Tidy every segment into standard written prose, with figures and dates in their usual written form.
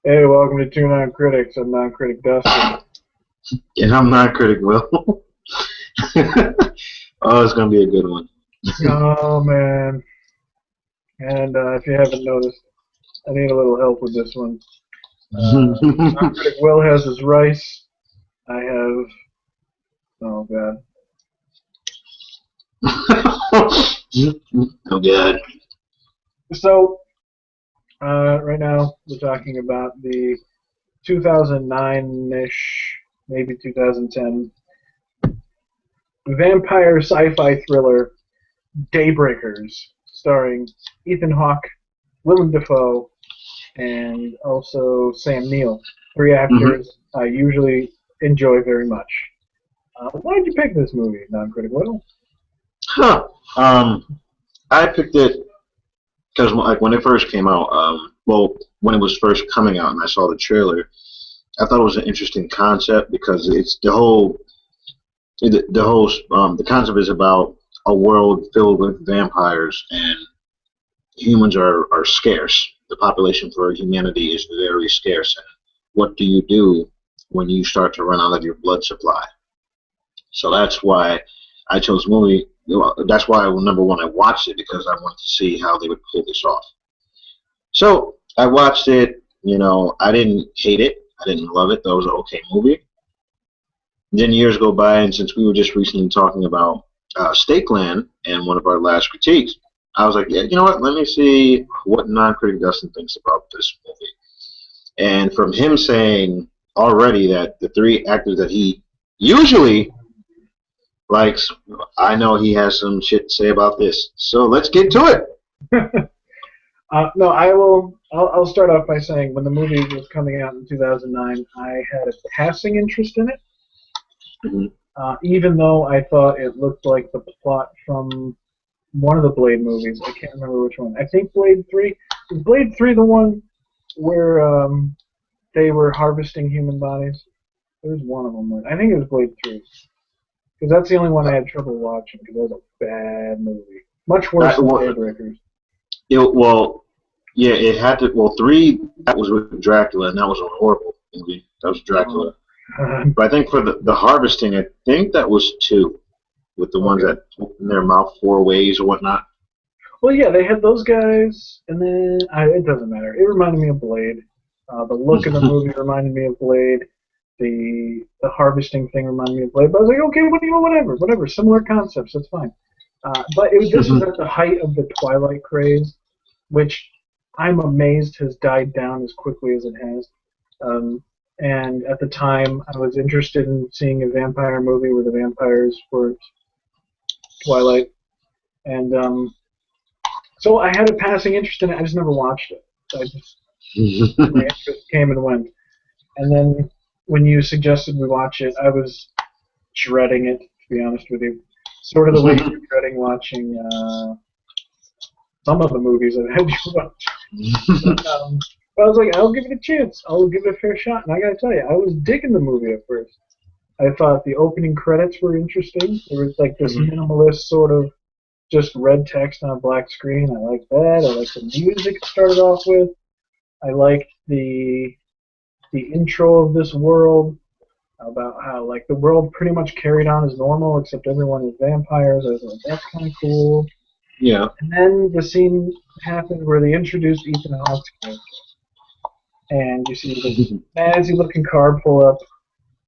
Hey, welcome to Two Non-Critics. I'm non-critic Dustin. And I'm not critic, Will. Oh, it's gonna be a good one. Oh, man. And if you haven't noticed, I need a little help with this one. Non-critic Will has his rice. I have... Oh, God. Oh God. So, right now, we're talking about the 2009-ish, maybe 2010, vampire sci-fi thriller Daybreakers, starring Ethan Hawke, Willem Dafoe, and also Sam Neill. Three actors I usually enjoy very much. Why did you pick this movie, Non-Critic Will? Huh. I picked it because like when it first came out, well, when it was first coming out, and I saw the trailer, I thought it was an interesting concept because it's the concept is about a world filled with vampires and humans are scarce. The population for humanity is very scarce. And what do you do when you start to run out of your blood supply? So that's why I chose the movie. That's why, number one, I watched it because I wanted to see how they would pull this off. So I watched it. I didn't hate it. I didn't love it. That was an okay movie. Then years go by, and since we were just recently talking about Stakeland in one of our last critiques, I was like, yeah, you know what? Let me see what non-critic Dustin thinks about this movie. And from him saying already that the three actors that he usually likes, I know he has some shit to say about this. So let's get to it. No, I will. I'll start off by saying when the movie was coming out in 2009, I had a passing interest in it. Even though I thought it looked like the plot from one of the Blade movies. I can't remember which one. I think Blade 3. Was Blade 3 the one where they were harvesting human bodies? There was one of them. I think it was Blade 3. Because that's the only one I had trouble watching, because it was a bad movie. Much worse than Daybreakers. It had to. Well, 3, that was with Dracula, and that was a horrible movie. That was Dracula. But I think for the harvesting, I think that was 2, with the ones that open their mouth 4 ways or whatnot. Well, yeah, they had those guys, and then it doesn't matter. It reminded me of Blade. The look of the movie reminded me of Blade. The harvesting thing reminded me of Blade. But I was like, okay, whatever. Similar concepts, that's fine. But this was at the height of the Twilight craze, which I'm amazed has died down as quickly as it has. And at the time, I was interested in seeing a vampire movie where the vampires were Twilight. And so I had a passing interest in it. I just never watched it. My interest came and went. And then when you suggested we watch it, I was dreading it, to be honest with you. Sort of the way you're dreading watching some of the movies I've had you watch. But I was like, I'll give it a chance. I'll give it a fair shot. And I gotta tell you, I was digging the movie at first. I thought the opening credits were interesting. There was like this minimalist sort of just red text on a black screen. I liked that. I liked the music it started off with. I liked the intro of this world, about how like the world pretty much carried on as normal except everyone is vampires. I was like, that's kind of cool. Yeah. And then the scene happened where they introduced Ethan Hawke's character. And you see this fancy-looking car pull up,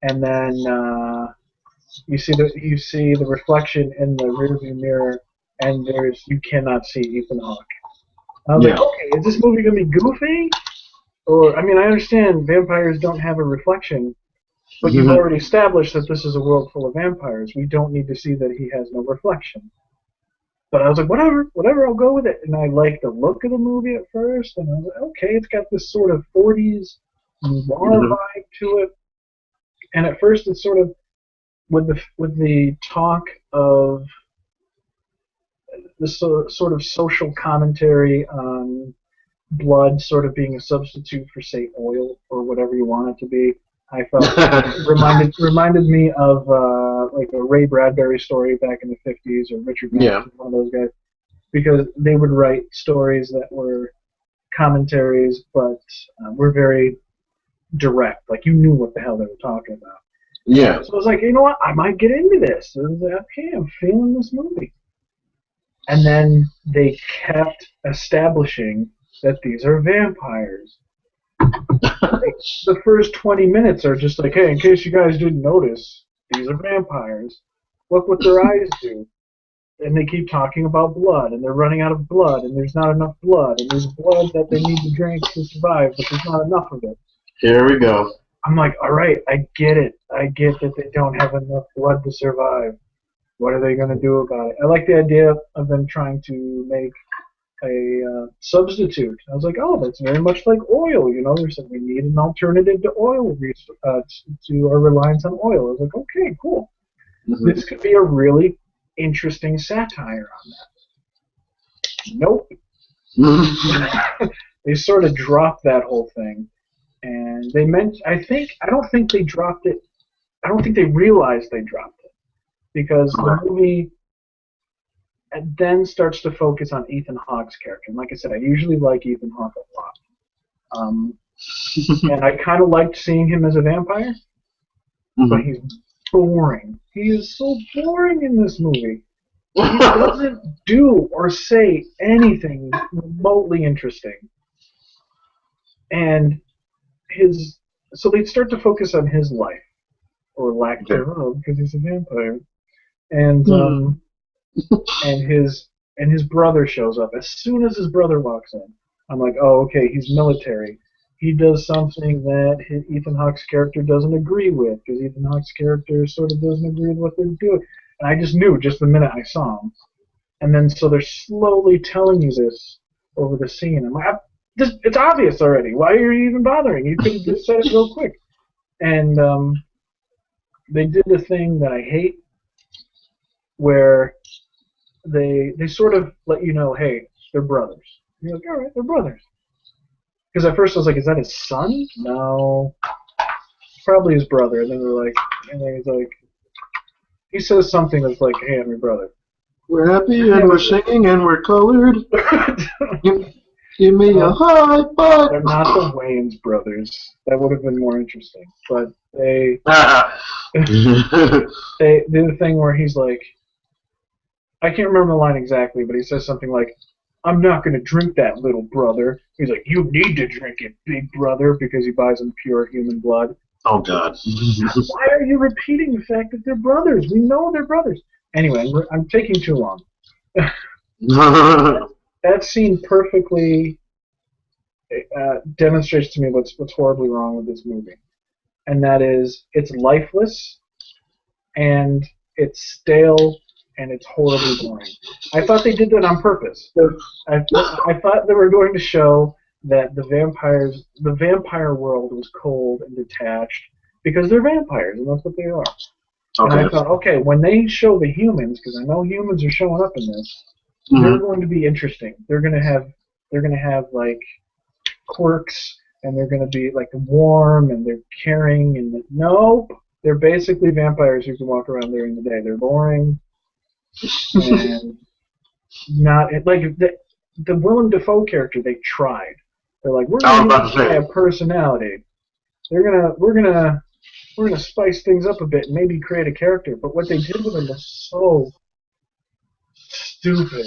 and then you see the reflection in the rearview mirror, and you cannot see Ethan Hawke. I was like, okay, is this movie gonna be goofy? Or I mean, I understand vampires don't have a reflection, but you've already established that this is a world full of vampires. We don't need to see that he has no reflection. But I was like, whatever, I'll go with it. And I liked the look of the movie at first, and I was like, okay, it's got this sort of 40s noir vibe to it. And at first, it's sort of with the talk of this sort of social commentary on blood sort of being a substitute for, say, oil or whatever you want it to be. I felt it reminded me of like a Ray Bradbury story back in the 50s, or Richard Madden, one of those guys, because they would write stories that were commentaries, but were very direct. Like, you knew what the hell they were talking about. Yeah. So I was like, you know what? I might get into this. And I was like, okay, I'm feeling this movie. And then they kept establishing that these are vampires. Like, the first 20 minutes are just like, hey, in case you guys didn't notice, these are vampires. Look what their eyes do. And they keep talking about blood, and they're running out of blood, and there's not enough blood, and there's blood that they need to drink to survive, but there's not enough of it. Here we go. I'm like, all right, I get it. I get that they don't have enough blood to survive. What are they going to do about it? I like the idea of them trying to make a substitute. I was like, oh, that's very much like oil. You know, there's we need an alternative to oil, to our reliance on oil. I was like, okay, cool. Mm-hmm. This could be a really interesting satire on that. Nope. They sort of dropped that whole thing. And they meant, I don't think they dropped it. I don't think they realized they dropped it. Because the movie then starts to focus on Ethan Hawke's character. And like I said, I usually like Ethan Hawke a lot. And I kind of liked seeing him as a vampire. Mm-hmm. But he's boring. He is so boring in this movie. He doesn't do or say anything remotely interesting. And so they start to focus on his life, or lack thereof, because he's a vampire. And and his brother shows up. As soon as his brother walks in, I'm like, oh, okay, he's military. He does something that Ethan Hawke's character doesn't agree with, because Ethan Hawke's character sort of doesn't agree with what they're doing. And I just knew just the minute I saw him. And then so they're slowly telling you this over the scene. I'm like, it's obvious already. Why are you even bothering? You could have just said it real quick. And they did the thing that I hate, where they sort of let you know, hey, they're brothers. And you're like, all right, they're brothers. Because at first I was like, is that his son? No. Probably his brother. And then he's like, he says something that's like, hey, I'm your brother. We're happy and we're singing and we're colored. Give me a high five. They're not the Wayans brothers. That would have been more interesting. But they they do the thing where he's like, I can't remember the line exactly, but he says something like, I'm not going to drink that, little brother. He's like, you need to drink it, big brother, because he buys him pure human blood. Oh, God. Why are you repeating the fact that they're brothers? We know they're brothers. Anyway, I'm taking too long. That scene perfectly demonstrates to me what's horribly wrong with this movie. And that is, it's lifeless, and it's stale, and it's horribly boring. I thought they did that on purpose. I thought they were going to show that the vampire world was cold and detached, because they're vampires, and that's what they are. Okay. And I thought, okay, when they show the humans, because I know humans are showing up in this, they're going to be interesting. They're going to have like quirks, and they're going to be like warm, and they're caring, and nope, they're basically vampires who can walk around during the day. They're boring, and not like the Willem Dafoe character. They tried. They're like, we're going to have personality. We're gonna spice things up a bit and maybe create a character. But what they did with him was so stupid.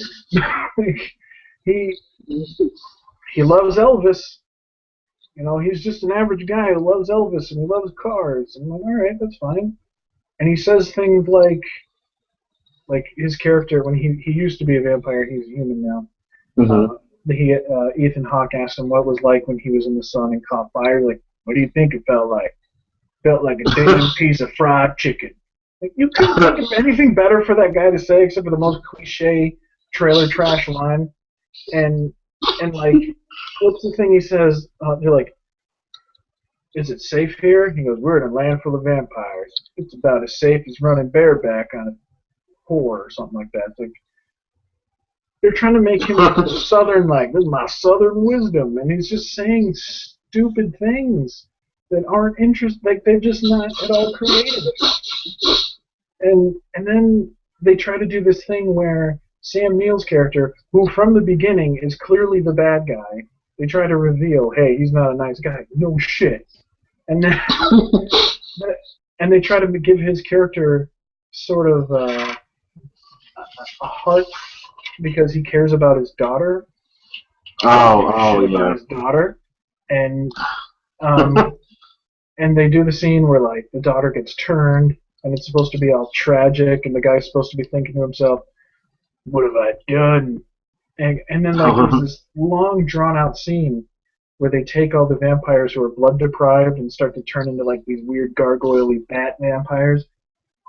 He loves Elvis. You know, he's just an average guy who loves Elvis and he loves cars. And I'm like, all right, that's fine. And he says things like his character, when he used to be a vampire, he's a human now. Ethan Hawke asked him what it was like when he was in the sun and caught fire. Like, what do you think it felt like? Felt like a damn piece of fried chicken. Like, you couldn't think of anything better for that guy to say except for the most cliche trailer trash line. And like, what's the thing he says? They're like, is it safe here? He goes, we're in a land full of vampires. It's about as safe as running bareback on a whore or something like that. It's like, they're trying to make him like southern, like, this is my southern wisdom, and he's just saying stupid things that aren't interesting, like, they're just not at all creative. And then they try to do this thing where Sam Neill's character, who from the beginning is clearly the bad guy, they try to reveal, hey, he's not a nice guy. No shit. And then and they try to give his character sort of a heart because he cares about his daughter. Yeah. His daughter, and um, and they do the scene where like the daughter gets turned, and it's supposed to be all tragic, and the guy's supposed to be thinking to himself, "What have I done?" And then like there's this long drawn out scene where they take all the vampires who are blood deprived and start to turn into like these weird gargoyle-y bat vampires,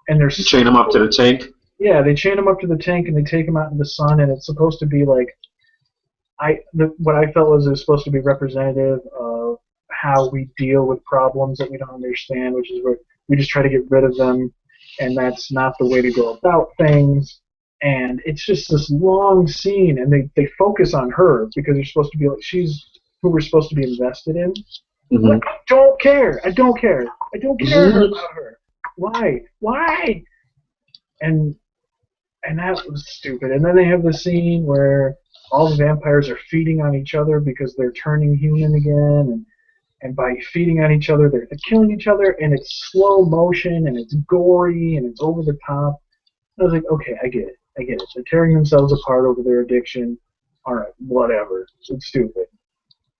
and they're chain them up to the tank. Yeah, they chain them up to the tank and they take them out in the sun, and it's supposed to be like what I felt was it was supposed to be representative of how we deal with problems that we don't understand, which is where we just try to get rid of them, and that's not the way to go about things. And it's just this long scene, and they focus on her because you're supposed to be like she's who we're supposed to be invested in. Mm-hmm. Like, I don't care about her. Why? And that was stupid. And then they have the scene where all the vampires are feeding on each other because they're turning human again, and by feeding on each other, they're killing each other, and it's slow motion, and it's gory, and it's over the top. I was like, okay, I get it. They're tearing themselves apart over their addiction. All right, whatever. It's stupid.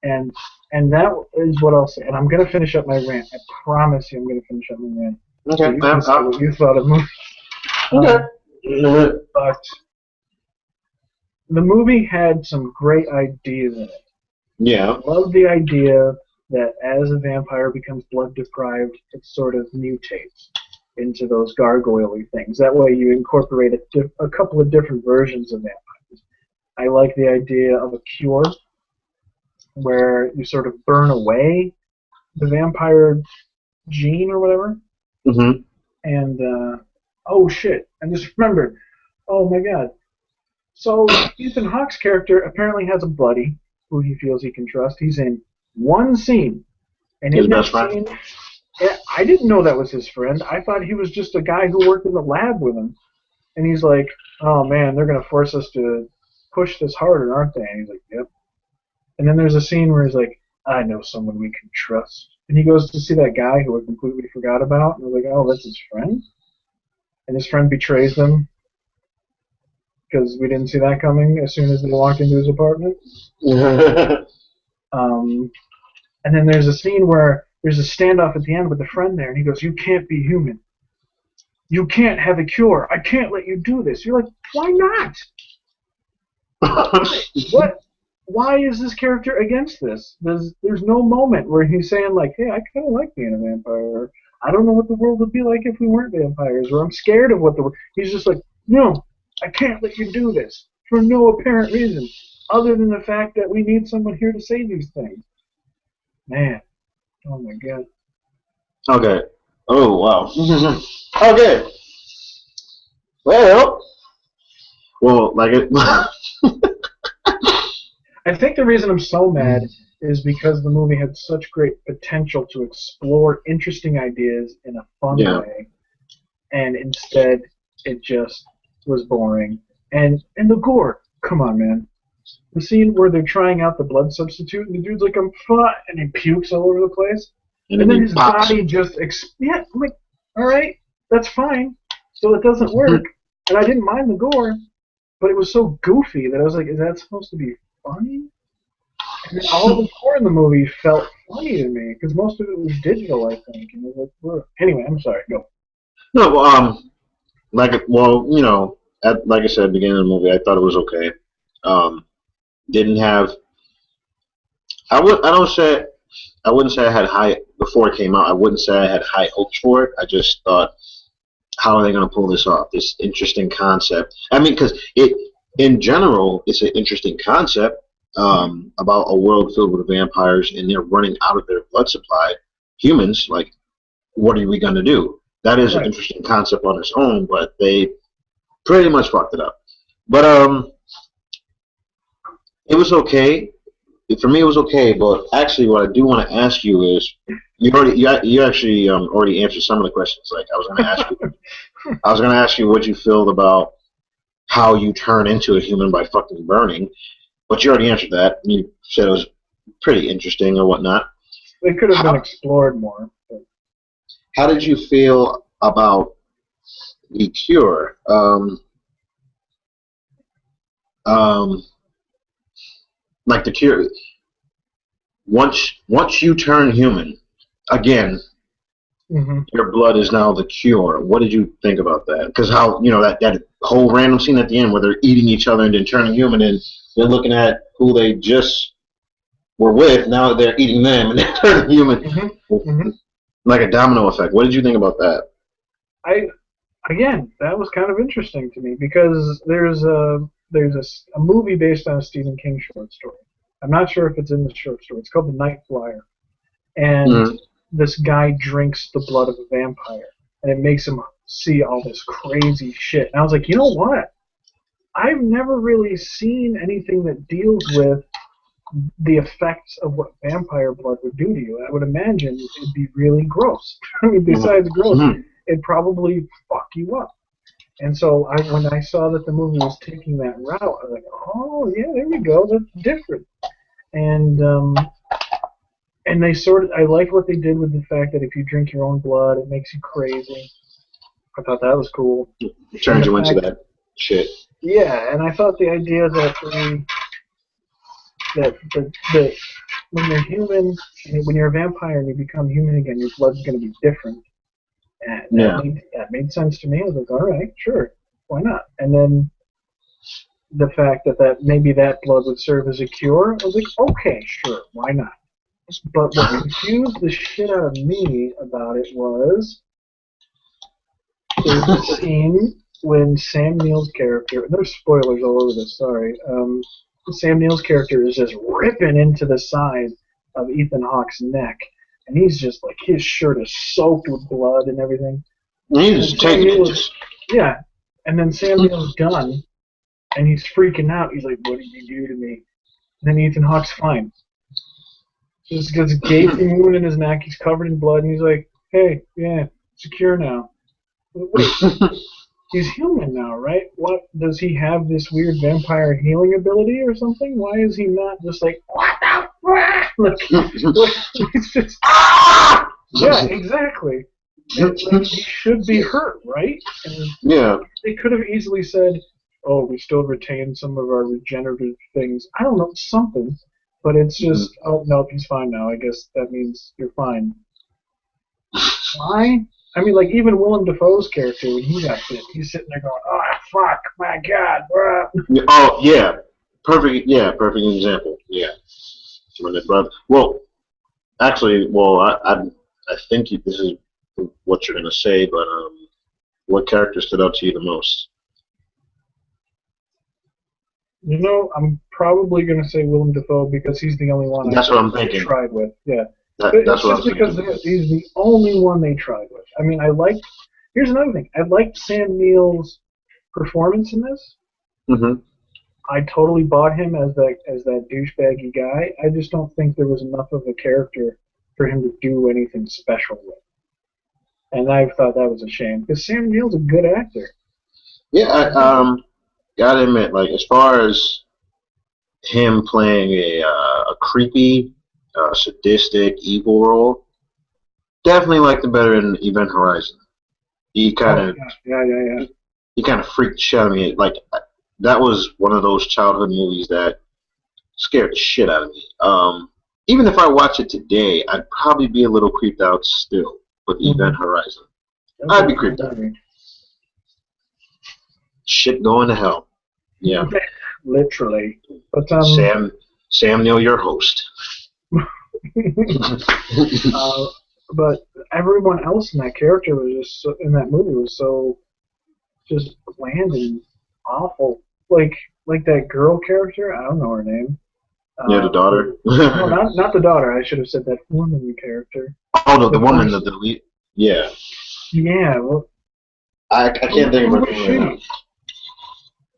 And that is what I'll say. And I'm going to finish up my rant. I promise you I'm going to finish up my rant. Okay. So you can say what you thought of the movie. Okay. But the movie had some great ideas in it. Yeah. I love the idea that as a vampire becomes blood deprived, it sort of mutates into those gargoyle-y things. That way you incorporate a couple of different versions of vampires. I like the idea of a cure where you sort of burn away the vampire gene or whatever. Mm-hmm. And, oh shit, I just remembered. Oh my god. So Ethan Hawke's character apparently has a buddy who he feels he can trust. He's in one scene. And his in that best friend? scene, I didn't know that was his friend. I thought he was just a guy who worked in the lab with him. And he's like, oh man, they're going to force us to push this harder, aren't they? And he's like, yep. And then there's a scene where he's like, I know someone we can trust. And he goes to see that guy who I completely forgot about. And I was like, oh, that's his friend? And his friend betrays them because we didn't see that coming as soon as they walked into his apartment. And then there's a scene where there's a standoff at the end with the friend there, and he goes, you can't be human. You can't have a cure. I can't let you do this. You're like, why not? What? Why is this character against this? There's no moment where he's saying, like, hey, I kind of like being a vampire. Or, I don't know what the world would be like if we weren't vampires. Or I'm scared of what the world... He's just like, no, I can't let you do this for no apparent reason other than the fact that we need someone here to say these things. Man. Oh, my God. Okay. Oh, wow. Okay. Well, like it... I think the reason I'm so mad is because the movie had such great potential to explore interesting ideas in a fun way, and instead it just was boring. And the gore, come on, man. The scene where they're trying out the blood substitute, and the dude's like, I'm fine, and he pukes all over the place. And then his body just, yeah, I'm like, all right, that's fine. So it doesn't work. And I didn't mind the gore, but it was so goofy that I was like, is that supposed to be funny? And all the gore in the movie felt funny to me, because most of it was digital, I think. And it was like, anyway, I'm sorry, go. No, like I said at the beginning of the movie, I thought it was okay. Didn't have... I wouldn't say I had high... Before it came out, I wouldn't say I had high hopes for it. I just thought, how are they going to pull this off? This interesting concept. I mean, because in general, it's an interesting concept about a world filled with vampires, and they're running out of their blood supply. Humans, like, what are we going to do? That is an interesting concept on its own, but they pretty much fucked it up. But it was okay. For me, it was okay. But actually, what I do want to ask you is, you actually already answered some of the questions. Like I was going to ask you what you feel about how you turn into a human by fucking burning, but you already answered that. You said it was pretty interesting or whatnot. They could have been explored more. But. How did you feel about the cure? Like the cure, once you turn human, again, your blood is now the cure. What did you think about that? Because how that whole random scene at the end where they're eating each other and then turning human, and they're looking at who they just were with. Now they're eating them and they're turning human, like a domino effect. What did you think about that? Again, that was kind of interesting to me because there's a movie based on a Stephen King short story. I'm not sure if it's in the short story. It's called The Night Flyer. And this guy drinks the blood of a vampire. And it makes him see all this crazy shit. And I was like, you know what? I've never really seen anything that deals with the effects of what vampire blood would do to you. I would imagine it'd be really gross. I mean, besides gross, it'd probably fuck you up. And so when I saw that the movie was taking that route, I was like, oh, yeah, there we go. That's different. And they I like what they did with the fact that if you drink your own blood, it makes you crazy. I thought that was cool. It turns you into that shit. Yeah, and I thought the idea that when you're human, when you're a vampire and you become human again, your blood's going to be different. And that made sense to me. I was like, all right, sure, why not? And then the fact that maybe that blood would serve as a cure, I was like, okay, sure, why not? But what confused the shit out of me about it was there's a scene when Sam Neill's character, there's spoilers all over this, sorry, Sam Neill's character is just ripping into the side of Ethan Hawke's neck. And he's just like, his shirt is soaked with blood and everything. He's taking it. Yeah. And then Sam Neill's done, and he's freaking out. He's like, what did you do to me? And then Ethan Hawke's fine. Just gets a gaping wound in his neck. He's covered in blood, and he's like, hey, yeah, secure now. Wait, he's human now, right? What, does he have this weird vampire healing ability or something? Why is he not just like, what the fuck? It's just, yeah, exactly. He should be hurt, right? And they could have easily said, oh, we still retain some of our regenerative things. I don't know, something. But it's just, oh, nope, he's fine now. I guess that means you're fine. Why? I mean, like, even Willem Dafoe's character, when he got bit, he's sitting there going, oh, fuck, my God, bro. Oh, yeah. Perfect example. Yeah. When the brother, well, actually, I think this is what you're going to say, but what character stood out to you the most? You know, I'm probably going to say Willem Dafoe because he's the only one That's what I'm thinking. Tried with. Yeah. That's what just because he's the only one they tried with. I mean, here's another thing. I liked Sam Neill's performance in this. I totally bought him as that douchebaggy guy. I just don't think there was enough of a character for him to do anything special with. And I thought that was a shame because Sam Neill's a good actor. Yeah, I gotta admit, like, as far as him playing a creepy, sadistic, evil role, definitely liked it better in Event Horizon. He kind of he kind of freaked the shit out of me. Like, that was one of those childhood movies that scared the shit out of me. Even if I watch it today, I'd probably be a little creeped out still with Event Horizon. I'd be creeped out. Shit going to hell. Yeah. Literally. But Sam Neill, your host. But everyone else in that character was just in that movie was so just bland and awful. Like that girl character. I don't know her name. Yeah, the daughter. No, not the daughter. I should have said that woman character. Oh, no, the woman, the lead. Yeah. Yeah. Well, I can't think of her name right now.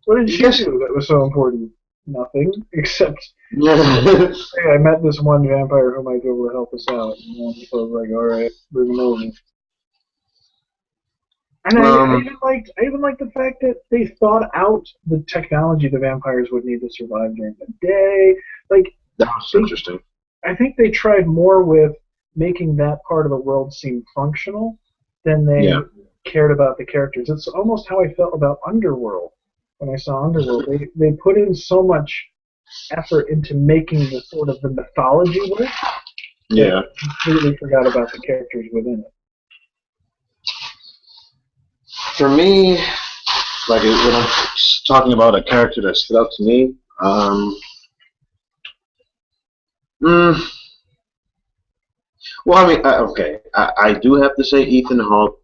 What did she do that was so important? Nothing, except hey, I met this one vampire who might be able to help us out. And so I was like, all right, bring him over. And I even liked the fact that they thought out the technology the vampires would need to survive during the day. Like, that was interesting. I think they tried more with making that part of the world seem functional than they Yeah. cared about the characters. It's almost how I felt about Underworld when I saw Underworld. They put in so much effort into making the sort of the mythology work that Yeah. completely forgot about the characters within it. For me, like when I'm talking about a character that stood out to me, mm, well, I mean, okay, I do have to say Ethan Hawke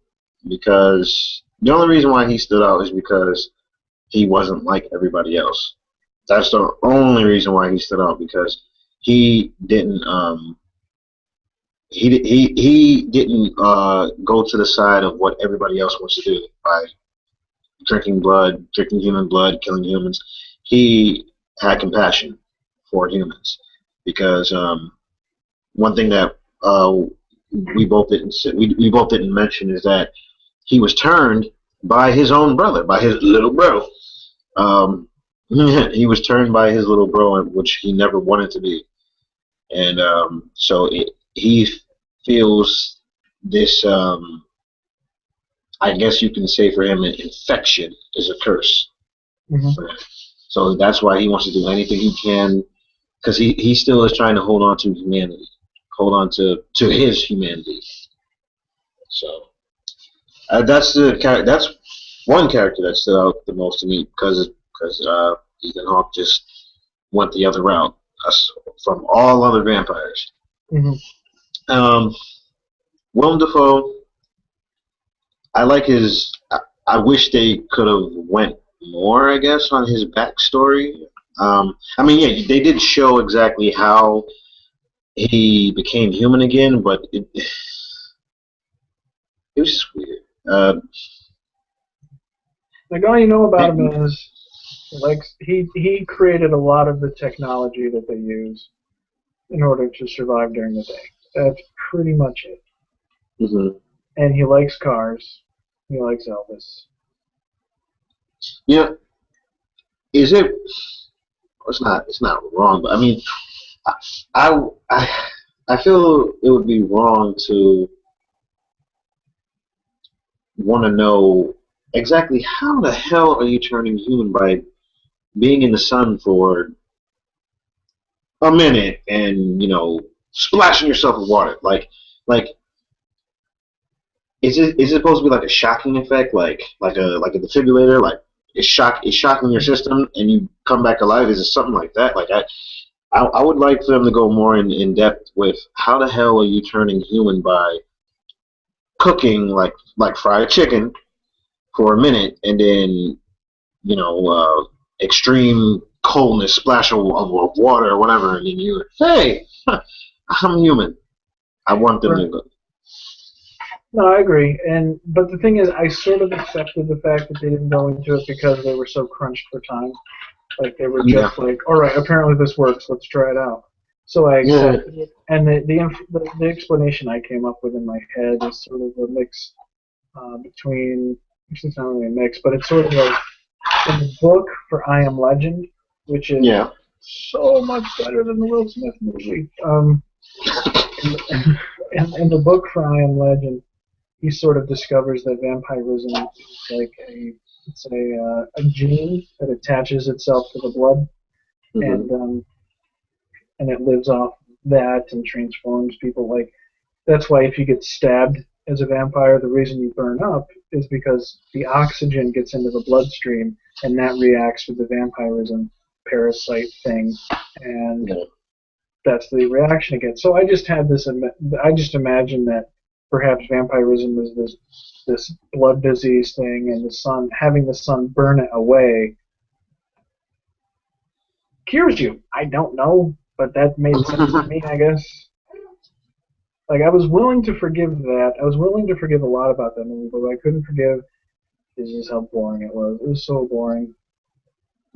because the only reason why he stood out is because he wasn't like everybody else. That's the only reason why he stood out because he didn't he didn't go to the side of what everybody else wants to do by drinking human blood, killing humans. He had compassion for humans because one thing that we both didn't mention is that he was turned by his own brother, by his little bro. He was turned by his little bro, which he never wanted to be, and he feels this. I guess you can say for him, an infection is a curse. Mm-hmm. So that's why he wants to do anything he can, because he still is trying to hold on to humanity, hold on to his humanity. So that's one character that stood out the most to me because Ethan Hawke just went the other route from all other vampires. Mm-hmm. Willem Dafoe, I like his. I wish they could have went more, I guess, on his backstory. I mean, yeah, they did show exactly how he became human again, but it was just weird. Like all you know about him is like he created a lot of the technology that they use in order to survive during the day. That's pretty much it. Mm-hmm. And he likes cars. He likes Elvis. Yeah, is it? It's not wrong, but I mean, I I I feel it would be wrong to want to know exactly how the hell are you turning human by being in the sun for a minute and splashing yourself with water. Like is it supposed to be like a shocking effect, like a defibrillator, like it's shocking your system and you come back alive? Is it something like that? Like I would like for them to go more in depth with how the hell are you turning human by cooking like fried chicken for a minute and then extreme coldness, splash of water or whatever, and then hey, I'm human. I want them to go. No, I agree. But the thing is, I sort of accepted the fact that they didn't go into it because they were so crunched for time. Like they were just like, all right, apparently this works. Let's try it out. So I accepted it. And the explanation I came up with in my head is sort of a mix between. Actually, it's not really a mix, but it's sort of like in the book for I Am Legend, which is so much better than the Will Smith movie. In the book for I Am Legend, he sort of discovers that vampirism is like a gene that attaches itself to the blood, and it lives off that and transforms people. Like that's why if you get stabbed as a vampire, the reason you burn up is because the oxygen gets into the bloodstream and that reacts with the vampirism parasite thing, and that's the reaction again. So I just had this. I just imagined that perhaps vampirism is this blood disease thing, and having the sun burn it away cures you. I don't know, but that made sense to me, I guess. Like I was willing to forgive that. I was willing to forgive a lot about that movie, but what I couldn't forgive is just how boring it was. It was so boring.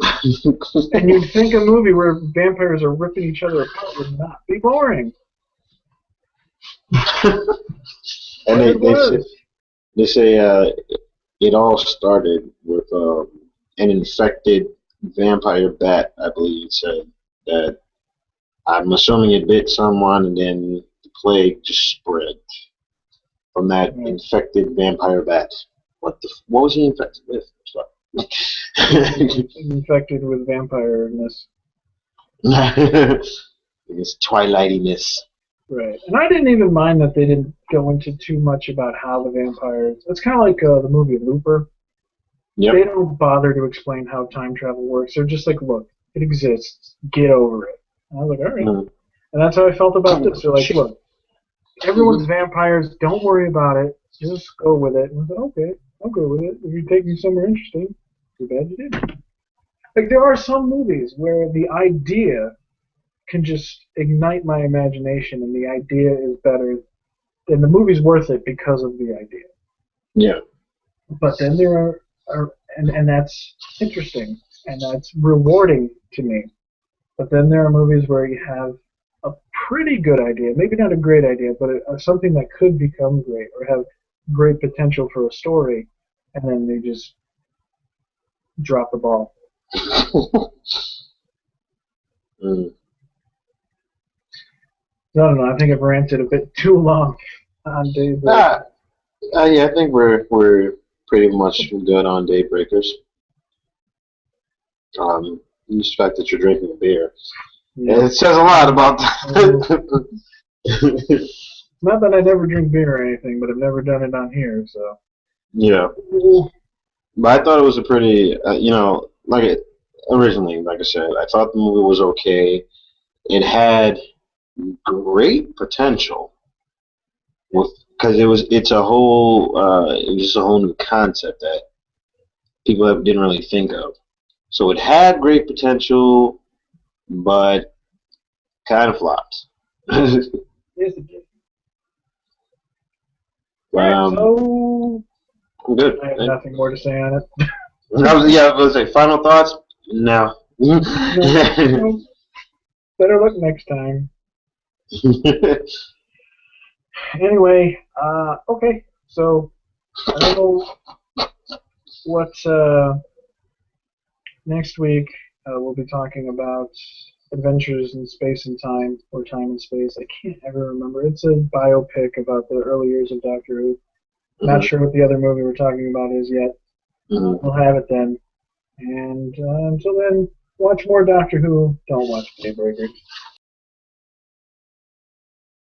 And you'd think a movie where vampires are ripping each other apart would not be boring. And they say it all started with an infected vampire bat, I believe it said, that I'm assuming it bit someone and then the plague just spread from that infected vampire bat. What was he infected with? Infected with vampireness. This twilightiness. Right. And I didn't even mind that they didn't go into too much about how the vampires... It's kind of like the movie Looper. Yep. They don't bother to explain how time travel works. They're just like, look, it exists. Get over it. And I was like, all right. And that's how I felt about this. They're like, look, everyone's vampires. Don't worry about it. Just go with it. And I said, okay, I'll go with it. If you take me somewhere interesting, too bad you didn't. Like, there are some movies where the idea can just ignite my imagination, and the idea is better, and the movie's worth it because of the idea. Yeah. But then there are and that's interesting, and that's rewarding to me. But then there are movies where you have a pretty good idea, maybe not a great idea, but something that could become great or have great potential for a story, and then they just drop the ball. I don't know. I think I've ranted a bit too long on Daybreakers. Yeah, I think we're pretty much good on Daybreakers. The fact that you're drinking beer, it says a lot about that. Not that I never drink beer or anything, but I've never done it on here, so. Yeah. But I thought it was a pretty, originally, like I said, I thought the movie was okay. It had great potential, because it was just a whole new concept that people didn't really think of. So it had great potential, but kind of flopped. Yes, it did. So I'm good. I have nothing more to say on it. I was going to say, final thoughts? No. No. Better luck next time. Anyway, okay, so I don't know what next week we'll be talking about Adventures in Space and Time, or Time and Space. I can't ever remember. It's a biopic about the early years of Doctor Who. Not sure what the other movie we're talking about is yet. We'll have it then. And until then, watch more Doctor Who. Don't watch Daybreakers.